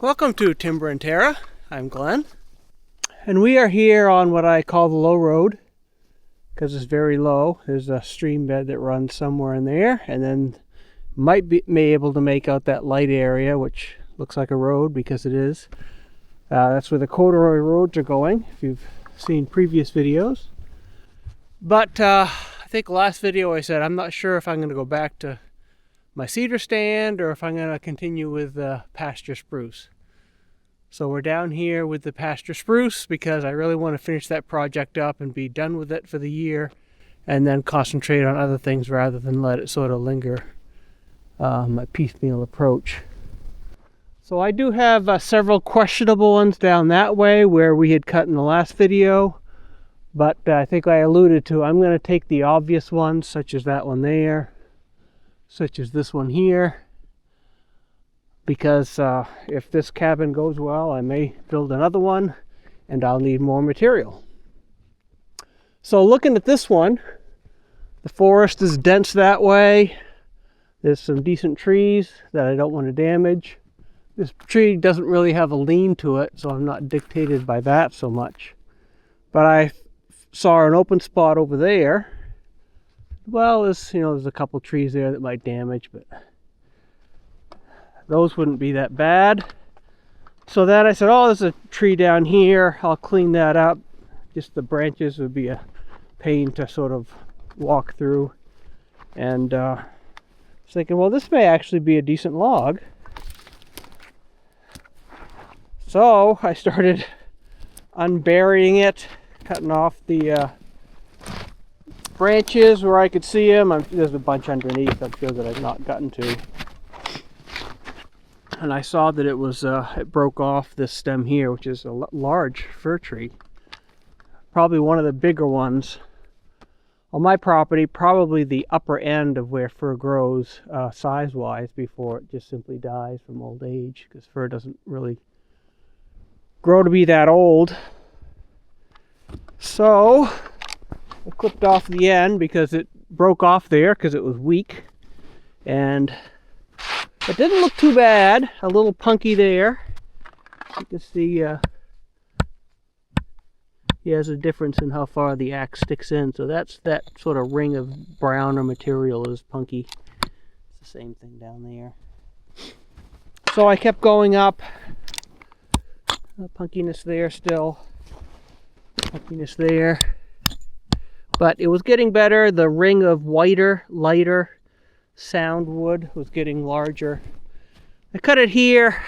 Welcome to Timber&Terra. I'm Glenn. And we are here on what I call the low road because it's very low. There's a stream bed that runs somewhere in there, and then might be able to make out that light area, which looks like a road because it is. That's where the corduroy roads are going, if you've seen previous videos. But I think last video I said I'm not sure if I'm going to go back to my cedar stand or if I'm going to continue with Pasture Spruce. So we're down here with the Pasture Spruce because I really want to finish that project up and be done with it for the year, and then concentrate on other things rather than let it sort of linger, a piecemeal approach. So I do have several questionable ones down that way where we had cut in the last video, but I think I alluded to I'm going to take the obvious ones, such as that one there, such as this one here, because if this cabin goes well, I may build another one and I'll need more material. So looking at this one, the forest is dense that way. There's some decent trees that I don't want to damage. This tree doesn't really have a lean to it, so I'm not dictated by that so much. But I saw an open spot over there. Well, there's a couple trees there that might damage, but those wouldn't be that bad. So then I said, oh, there's a tree down here. I'll clean that up. Just the branches would be a pain to sort of walk through. And I was thinking, well, this may actually be a decent log. So I started unburying it, cutting off the branches where I could see them. There's a bunch underneath, I'm sure, that I've not gotten to. And I saw that it broke off this stem here, which is a large fir tree. Probably one of the bigger ones on my property, probably the upper end of where fir grows size-wise before it just simply dies from old age, because fir doesn't really grow to be that old. So I clipped off the end because it broke off there because it was weak, and it didn't look too bad. A little punky there. You can see he has a difference in how far the axe sticks in, so that's that sort of ring of browner material is punky. It's the same thing down there. So I kept going up. Punkiness there still. Punkiness there. But it was getting better. The ring of whiter, lighter sound wood was getting larger. I cut it here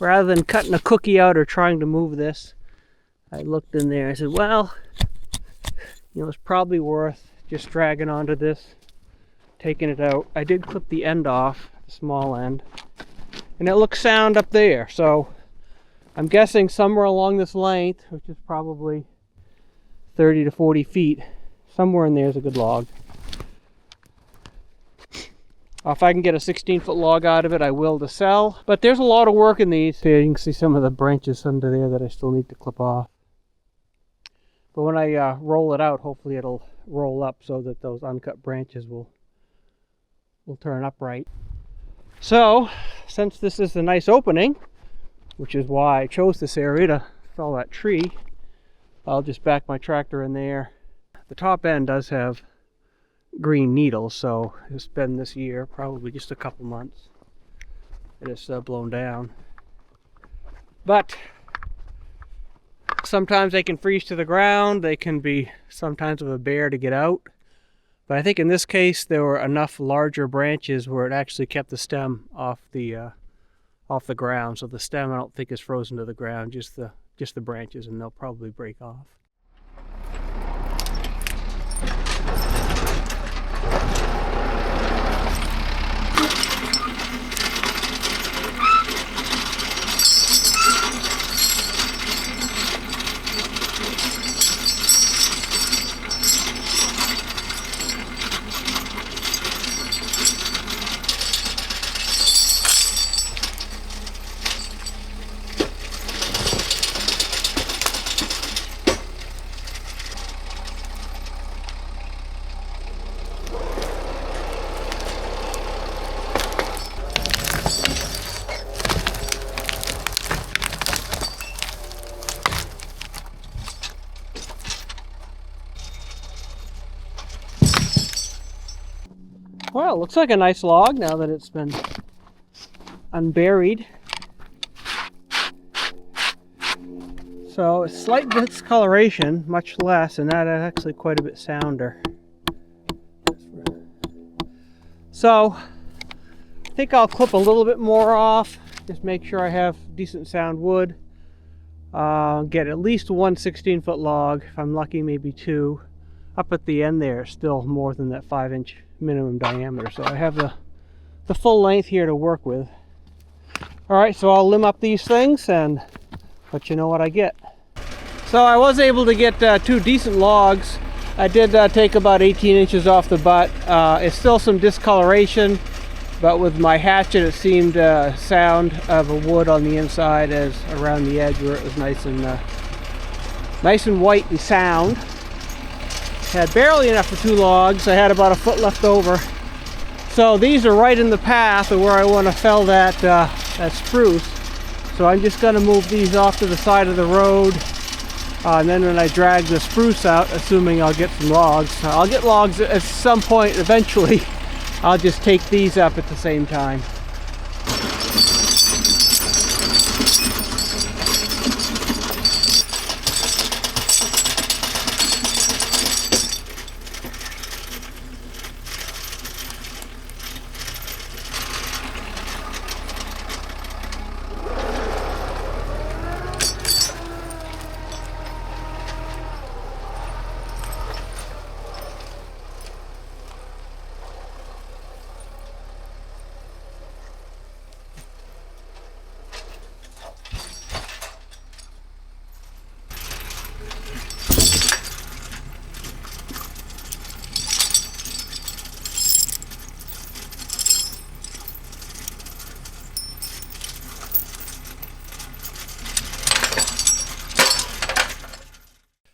rather than cutting a cookie out or trying to move this. I looked in there. I said, well, it's probably worth just dragging onto this, taking it out. I did clip the end off, the small end, and it looks sound up there. So I'm guessing somewhere along this length, which is probably 30 to 40 feet, somewhere in there is a good log. If I can get a 16-foot log out of it, I will to sell. But there's a lot of work in these. Here you can see some of the branches under there that I still need to clip off. But when I roll it out, hopefully it'll roll up so that those uncut branches will turn upright. So, since this is a nice opening, which is why I chose this area to fell that tree, I'll just back my tractor in there. The top end does have green needles, so it's been this year, probably just a couple months, and it's blown down. But sometimes they can freeze to the ground. They can be sometimes of a bear to get out. But I think in this case there were enough larger branches where it actually kept the stem off the ground. So the stem I don't think is frozen to the ground, just the branches, and they'll probably break off. Well, it looks like a nice log now that it's been unburied. So it's slight discoloration, much less, and that is actually quite a bit sounder. So I think I'll clip a little bit more off, just make sure I have decent sound wood. Get at least one 16-foot log, if I'm lucky maybe two. Up at the end there, still more than that 5-inch minimum diameter, so I have the full length here to work with. Alright, so I'll limb up these things and let you know what I get. So I was able to get two decent logs. I did take about 18 inches off the butt. It's still some discoloration, but with my hatchet it seemed sound of a wood on the inside as around the edge where it was nice and white and sound. Had barely enough for two logs. I had about a foot left over. So these are right in the path of where I want to fell that spruce. So I'm just going to move these off to the side of the road. And then when I drag the spruce out, assuming I'll get some logs, I'll get logs at some point eventually. I'll just take these up at the same time.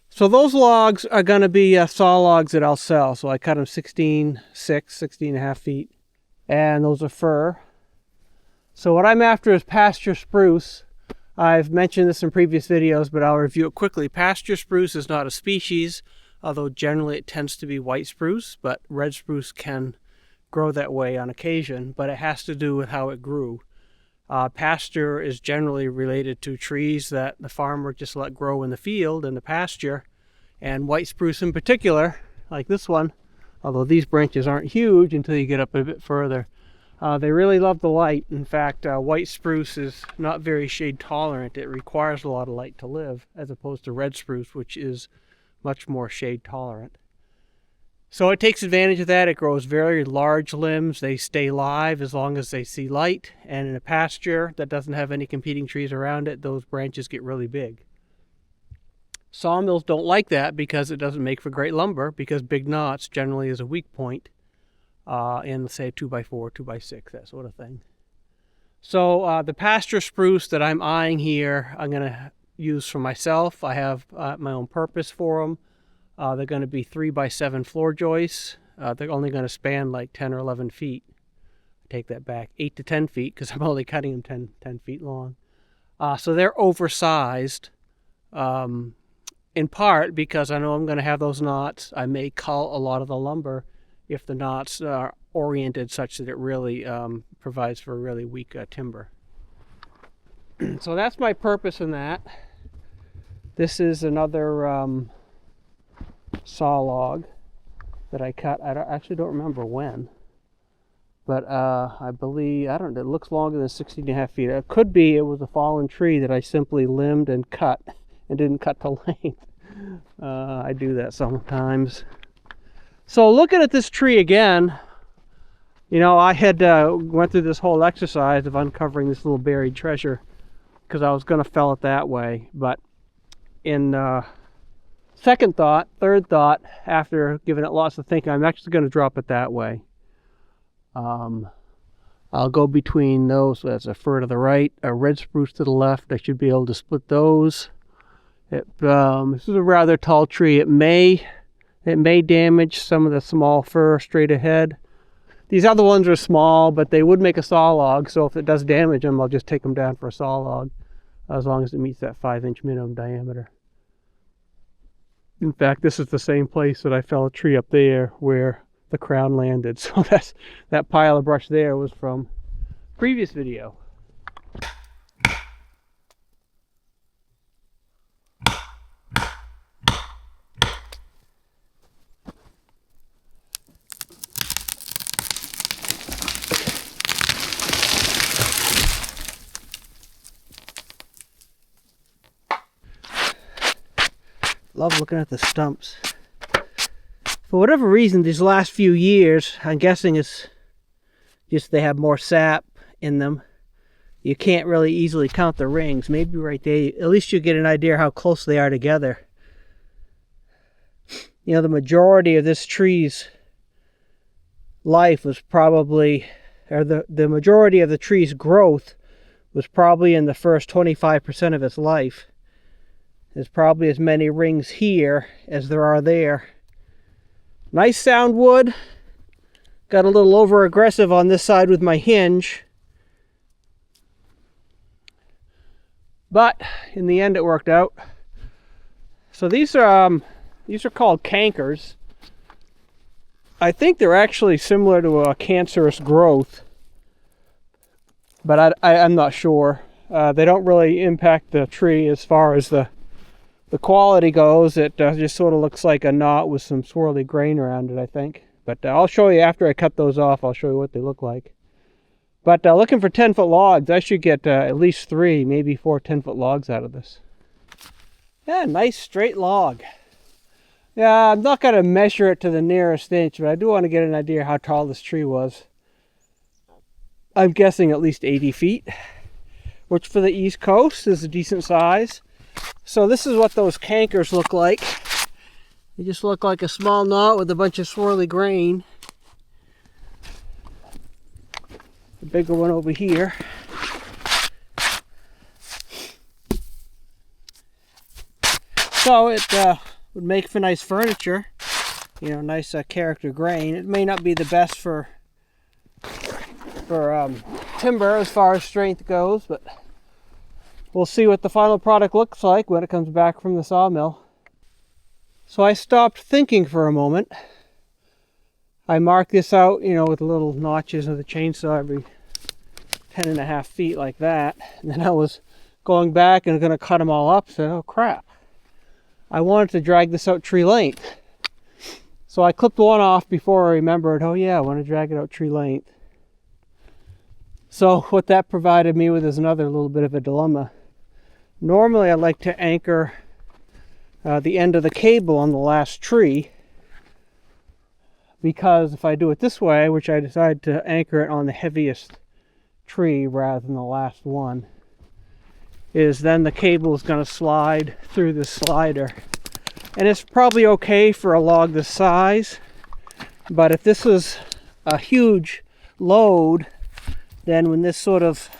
So those logs are going to be saw logs that I'll sell. So I cut them 16 and a half feet. And those are fir. So what I'm after is pasture spruce. I've mentioned this in previous videos, but I'll review it quickly. Pasture spruce is not a species, although generally it tends to be white spruce, but red spruce can grow that way on occasion, but it has to do with how it grew. Pasture is generally related to trees that the farmer just let grow in the field in the pasture, and white spruce in particular, like this one, although these branches aren't huge until you get up a bit further, they really love the light. In fact, white spruce is not very shade tolerant. It requires a lot of light to live, as opposed to red spruce, which is much more shade tolerant. So it takes advantage of that. It grows very large limbs. They stay live as long as they see light. And in a pasture that doesn't have any competing trees around it, those branches get really big. Sawmills don't like that because it doesn't make for great lumber, because big knots generally is a weak point in, say, 2x4, 2x6, that sort of thing. So the pasture spruce that I'm eyeing here, I'm going to use for myself. I have my own purpose for them. They're going to be 3x7 floor joists. They're only going to span like 10 or 11 feet. Take that back, 8 to 10 feet, because I'm only cutting them 10 feet long. So they're oversized, in part because I know I'm going to have those knots. I may cull a lot of the lumber if the knots are oriented such that it really provides for really weak timber. So that's my purpose in that. This is another saw log that I cut. I actually don't remember when, but I believe, it looks longer than 16 and a half feet. It could be it was a fallen tree that I simply limbed and cut and didn't cut to length. I do that sometimes. So looking at this tree again, you know, I had went through this whole exercise of uncovering this little buried treasure because I was going to fell it that way, but in second thought, third thought, after giving it lots of thinking, I'm actually going to drop it that way. I'll go between those. So that's a fir to the right, a red spruce to the left. I should be able to split those. This is a rather tall tree. It may damage some of the small fir straight ahead. These other ones are small, but they would make a saw log. So if it does damage them, I'll just take them down for a saw log, as long as it meets that 5-inch minimum diameter. In fact, this is the same place that I fell a tree up there where the crown landed. So that pile of brush there was from previous video. Love looking at the stumps. For whatever reason, these last few years, I'm guessing it's just they have more sap in them. You can't really easily count the rings. Maybe right there, at least you get an idea how close they are together. You know, the majority of this tree's life was probably, or the majority of the tree's growth was probably in the first 25% of its life. There's probably as many rings here as there are there. Nice sound wood. Got a little over aggressive on this side with my hinge. But in the end it worked out. So these are called cankers. I think they're actually similar to a cancerous growth, but I'm not sure. They don't really impact the tree as far as the quality goes. It just sort of looks like a knot with some swirly grain around it, I think. But I'll show you after I cut those off. I'll show you what they look like. But looking for 10-foot logs, I should get at least 3, maybe 4 10-foot logs out of this. Yeah, nice straight log. Yeah, I'm not going to measure it to the nearest inch, but I do want to get an idea how tall this tree was. I'm guessing at least 80 feet, which for the East Coast is a decent size. So this is what those cankers look like. They just look like a small knot with a bunch of swirly grain. The bigger one over here. So it would make for nice furniture. You know, nice character grain. It may not be the best for timber as far as strength goes, but we'll see what the final product looks like when it comes back from the sawmill. So I stopped thinking for a moment. I marked this out, you know, with little notches of the chainsaw every 10.5 feet like that. And then I was going back and going to cut them all up. So, oh crap. I wanted to drag this out tree length. So I clipped one off before I remembered, oh yeah, I want to drag it out tree length. So what that provided me with is another little bit of a dilemma. Normally I like to anchor the end of the cable on the last tree, because if I do it this way, which I decided to anchor it on the heaviest tree rather than the last one, is then the cable is going to slide through the slider. And it's probably okay for a log this size, but if this was a huge load, then when this sort of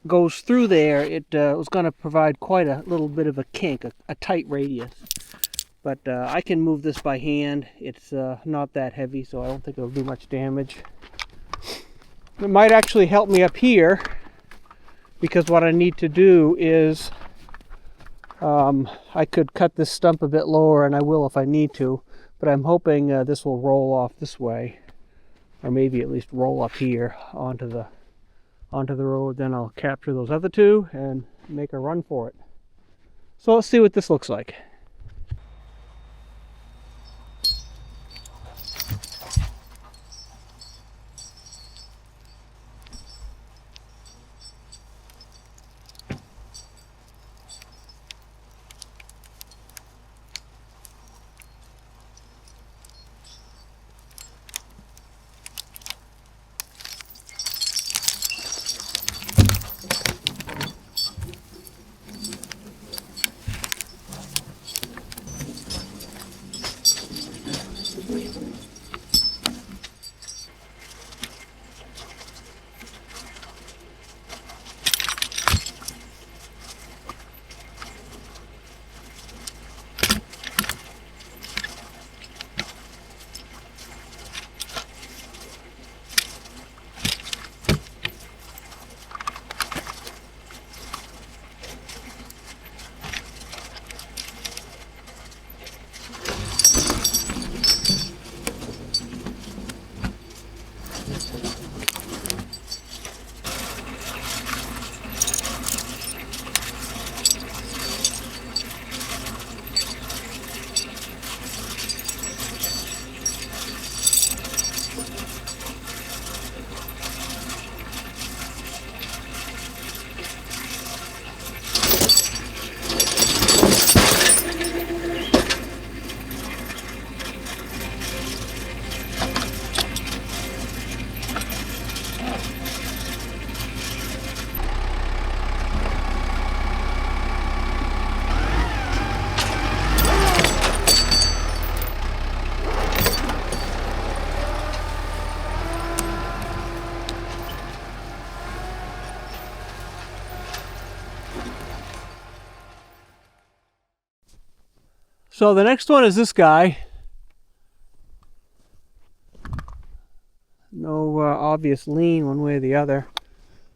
goes through there, it was going to provide quite a little bit of a kink, a tight radius. But I can move this by hand. It's not that heavy, so I don't think it'll do much damage. It might actually help me up here, because what I need to do is I could cut this stump a bit lower, and I will if I need to, but I'm hoping this will roll off this way, or maybe at least roll up here onto the road. Then I'll capture those other two and make a run for it. So let's see what this looks like. So the next one is this guy. No obvious lean one way or the other.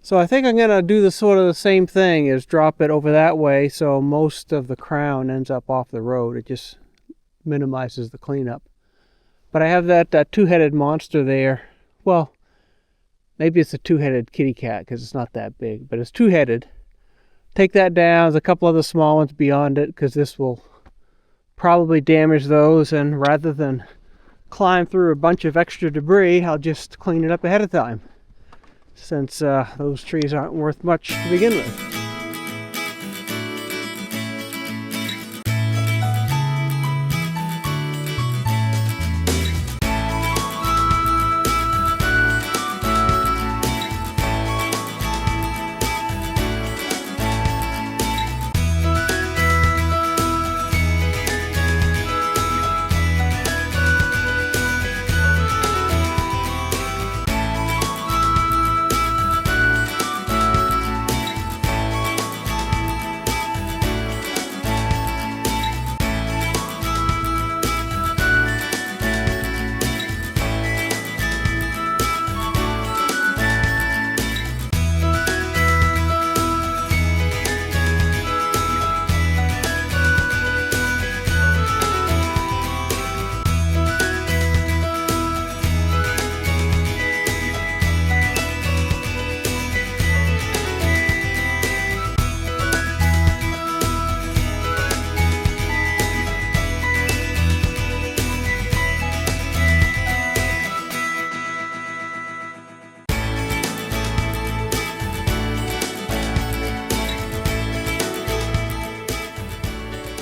So I think I'm going to do the sort of the same thing, is drop it over that way so most of the crown ends up off the road. It just minimizes the cleanup. But I have that two-headed monster there. Well, maybe it's a two-headed kitty cat because it's not that big, but it's two-headed. Take that down. There's a couple other small ones beyond it because this will probably damage those, and rather than climb through a bunch of extra debris, I'll just clean it up ahead of time, since those trees aren't worth much to begin with.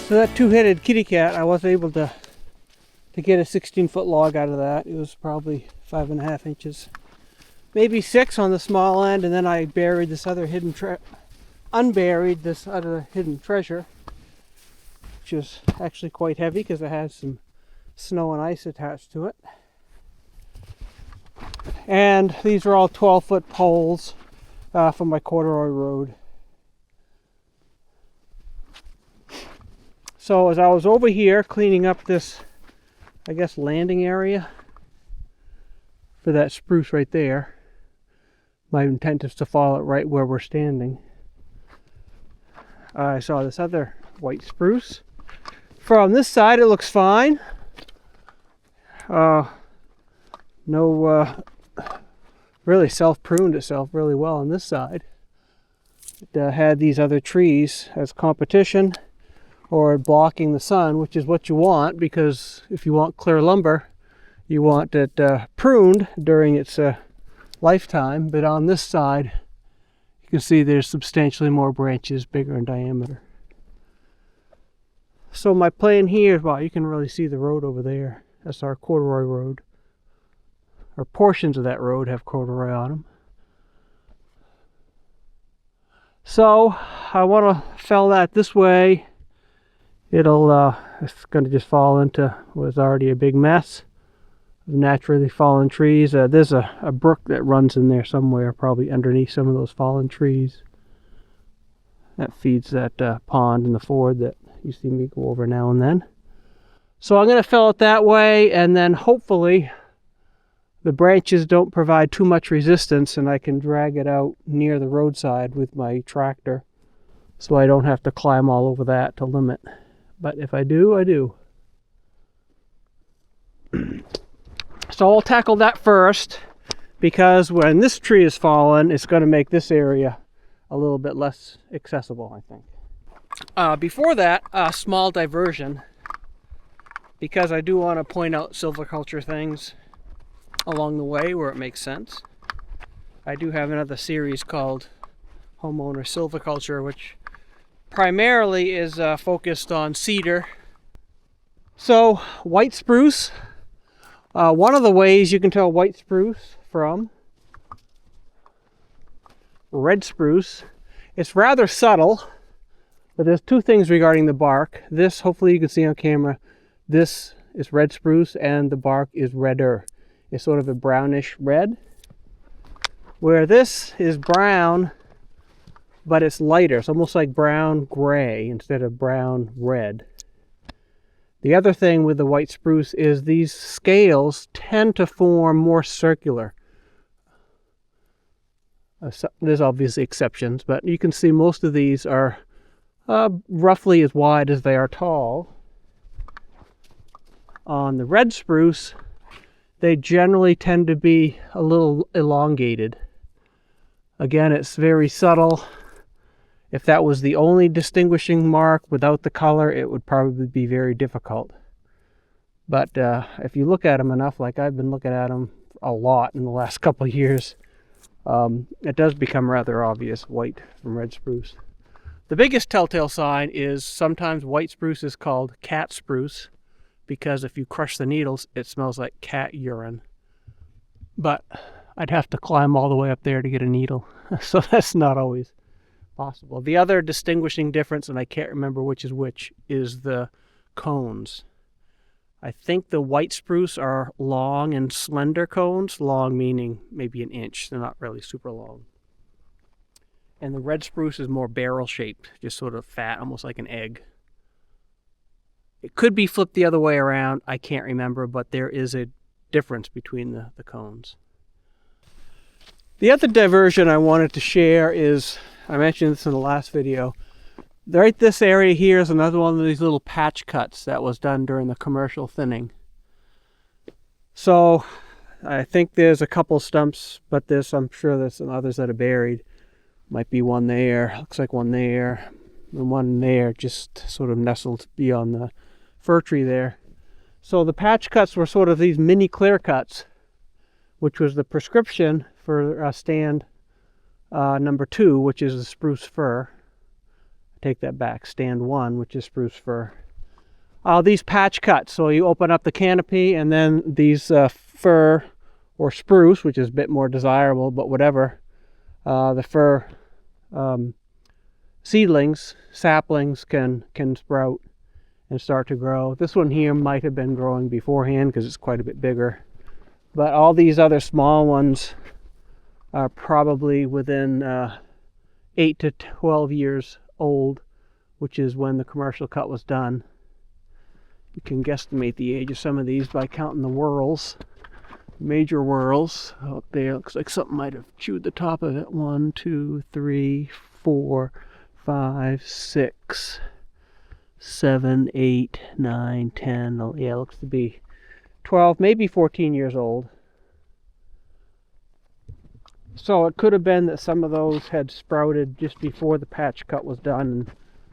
So that two-headed kitty cat, I was able to get a 16-foot log out of that. It was probably 5.5 inches, maybe 6 on the small end, and then I buried this other unburied this other hidden treasure, which is actually quite heavy because it has some snow and ice attached to it. And these are all 12-foot poles from my corduroy road. So as I was over here cleaning up this, I guess, landing area for that spruce right there, my intent is to follow it right where we're standing. I saw this other white spruce. From this side it looks fine. Really self-pruned itself really well on this side. It had these other trees as competition, or blocking the sun, which is what you want, because if you want clear lumber, you want it pruned during its lifetime. But on this side, you can see there's substantially more branches, bigger in diameter. So my plan here is, well, you can really see the road over there. That's our corduroy road. Or portions of that road have corduroy on them. So I want to fell that this way. It's going to just fall into what's already a big mess of naturally fallen trees. There's a brook that runs in there somewhere, probably underneath some of those fallen trees. That feeds that pond in the ford that you see me go over now and then. So I'm going to fill it that way, and then hopefully the branches don't provide too much resistance and I can drag it out near the roadside with my tractor, so I don't have to climb all over that to limit. But if I do, I do. So I'll tackle that first, because when this tree is fallen, it's going to make this area a little bit less accessible, I think. Before that, a small diversion, because I do want to point out silviculture things along the way where it makes sense. I do have another series called Homeowner Silviculture, which primarily is focused on cedar. So white spruce, one of the ways you can tell white spruce from red spruce, it's rather subtle, but there's two things regarding the bark. This, hopefully you can see on camera, this is red spruce and the bark is redder. It's sort of a brownish red, where this is brown, but it's lighter. It's almost like brown gray instead of brown red. The other thing with the white spruce is these scales tend to form more circular. There's obviously exceptions, but you can see most of these are roughly as wide as they are tall. On the red spruce, they generally tend to be a little elongated. Again, it's very subtle. If that was the only distinguishing mark without the color, it would probably be very difficult. But if you look at them enough, like I've been looking at them a lot in the last couple of years, it does become rather obvious, white from red spruce. The biggest telltale sign is sometimes white spruce is called cat spruce, because if you crush the needles, it smells like cat urine. But I'd have to climb all the way up there to get a needle, so that's not always possible. The other distinguishing difference, and I can't remember which is which, is the cones. I think the white spruce are long and slender cones, long meaning maybe an inch. They're not really super long. And the red spruce is more barrel-shaped, just sort of fat, almost like an egg. It could be flipped the other way around. I can't remember, but there is a difference between the cones. The other diversion I wanted to share is, I mentioned this in the last video, right this area here is another one of these little patch cuts that was done during the commercial thinning. So I think there's a couple stumps, but I'm sure there's some others that are buried. Might be one there, looks like one there, and one there, just sort of nestled beyond the fir tree there. So the patch cuts were sort of these mini clear cuts, which was the prescription for stand number 2, which is the spruce fir. Take that back, stand 1, which is spruce fir. These patch cuts, so you open up the canopy and then these fir or spruce, which is a bit more desirable, but whatever, the fir seedlings, saplings can sprout and start to grow. This one here might have been growing beforehand because it's quite a bit bigger. But all these other small ones are probably within 8 to 12 years old, which is when the commercial cut was done. You can guesstimate the age of some of these by counting the whorls. Major whorls up there. Looks like something might have chewed the top of it. 1, 2, 3, 4, 5, 6, 7, 8, 9, 10. Yeah, looks to be 12, maybe 14 years old. So it could have been that some of those had sprouted just before the patch cut was done and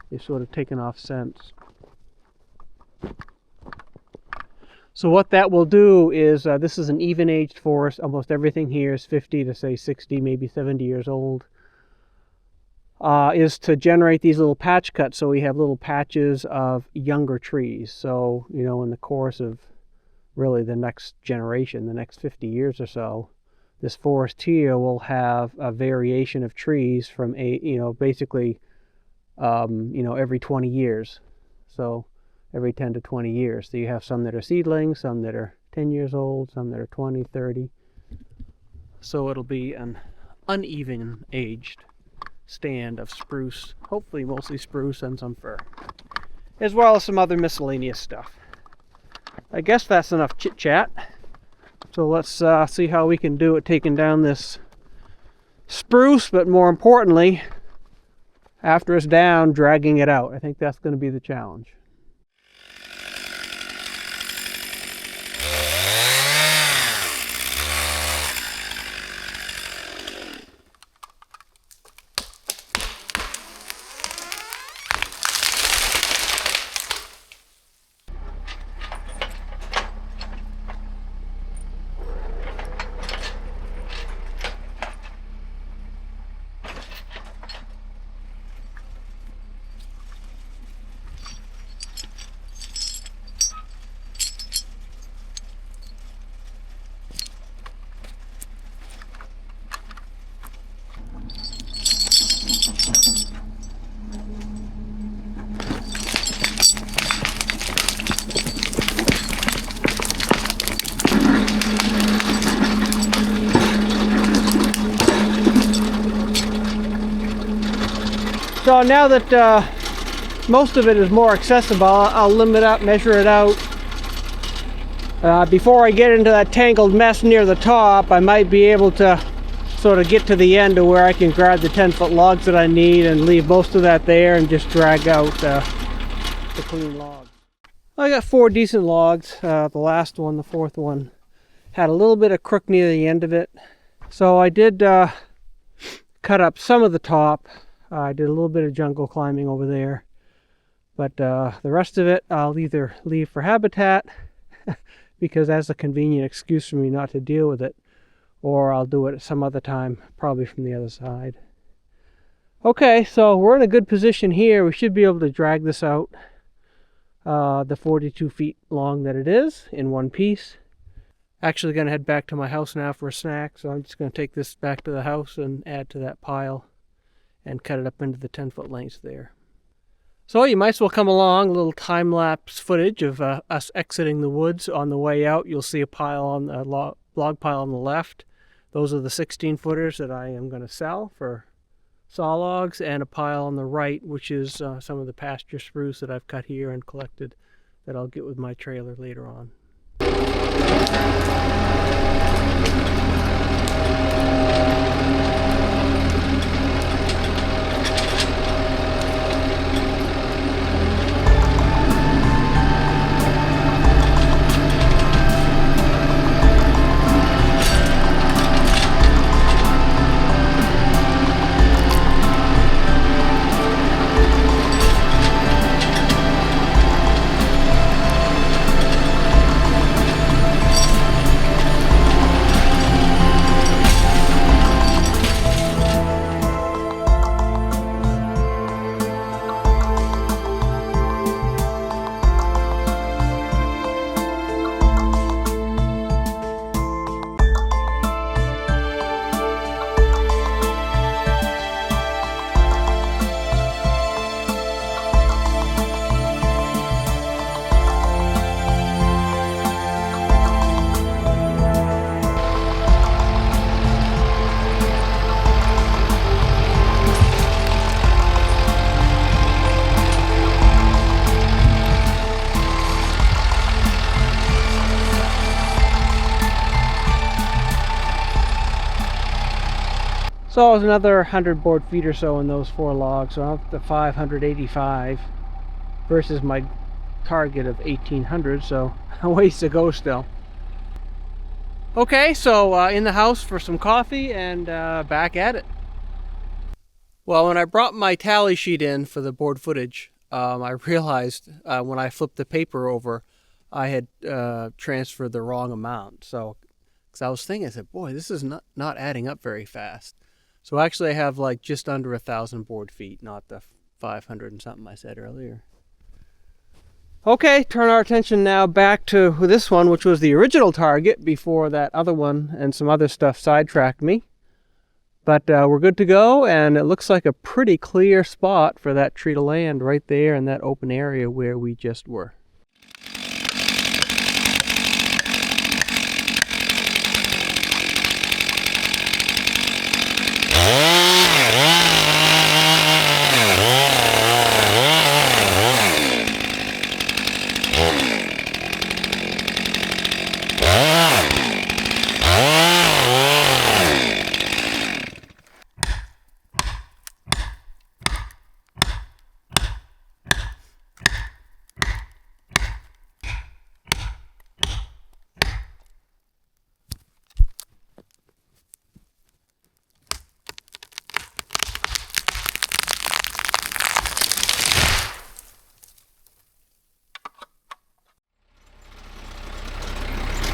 they've sort of taken off since. So what that will do is, this is an even-aged forest. Almost everything here is 50 to say 60, maybe 70 years old. Is to generate these little patch cuts, so we have little patches of younger trees. So, you know, in the course of really the next generation, the next 50 years or so, this forest here will have a variation of trees from basically, every 20 years. So every 10 to 20 years. So you have some that are seedlings, some that are 10 years old, some that are 20, 30. So it'll be an uneven aged stand of spruce, hopefully mostly spruce and some fir, as well as some other miscellaneous stuff. I guess that's enough chit chat. So let's see how we can do it taking down this spruce, but more importantly, after it's down, dragging it out. I think that's going to be the challenge. So now that most of it is more accessible, I'll limit up, measure it out. Before I get into that tangled mess near the top, I might be able to sort of get to the end to where I can grab the 10-foot logs that I need and leave most of that there and just drag out the clean logs. I got 4 decent logs. The last one, the 4th one, had a little bit of crook near the end of it. So I did cut up some of the top. I did a little bit of jungle climbing over there. But the rest of it I'll either leave for habitat because that's a convenient excuse for me not to deal with it, or I'll do it at some other time, probably from the other side. Okay, so we're in a good position here. We should be able to drag this out, the 42 feet long that it is, in one piece. Actually going to head back to my house now for a snack, so I'm just going to take this back to the house and add to that pile and cut it up into the 10-foot lengths there. So you might as well come along, a little time-lapse footage of us exiting the woods. On the way out, you'll see a pile on the log pile on the left. Those are the 16-footers that I am going to sell for saw logs, and a pile on the right, which is some of the pasture spruce that I've cut here and collected that I'll get with my trailer later on. So it was another 100 board feet or so in those 4 logs, so I'm up to 585 versus my target of 1800, so a ways to go still. Okay, so in the house for some coffee and back at it. Well, when I brought my tally sheet in for the board footage, I realized when I flipped the paper over, I had transferred the wrong amount. So, because I was thinking, I said, boy, this is not adding up very fast. So actually I have like just under 1,000 board feet, not the 500 and something I said earlier. Okay, turn our attention now back to this one, which was the original target before that other one and some other stuff sidetracked me. But we're good to go, and it looks like a pretty clear spot for that tree to land right there in that open area where we just were.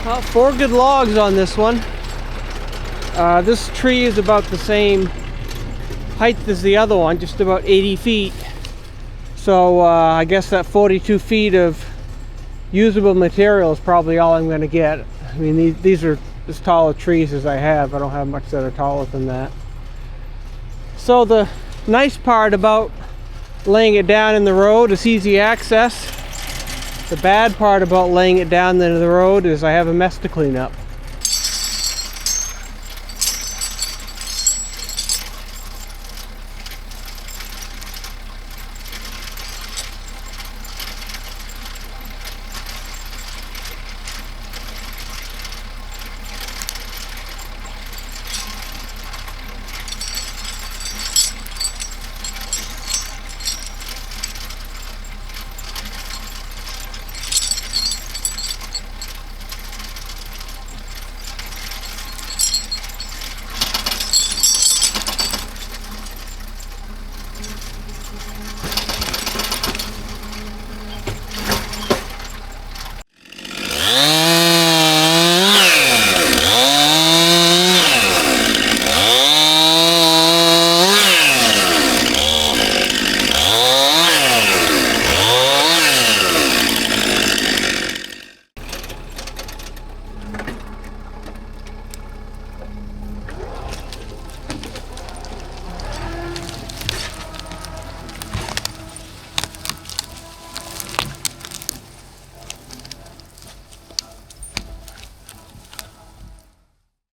Well, 4 good logs on this one. This tree is about the same height as the other one, just about 80 feet. So I guess that 42 feet of usable material is probably all I'm going to get. I mean, these are as tall of trees as I have. I don't have much that are taller than that. So the nice part about laying it down in the road is easy access. The bad part about laying it down into the road is I have a mess to clean up.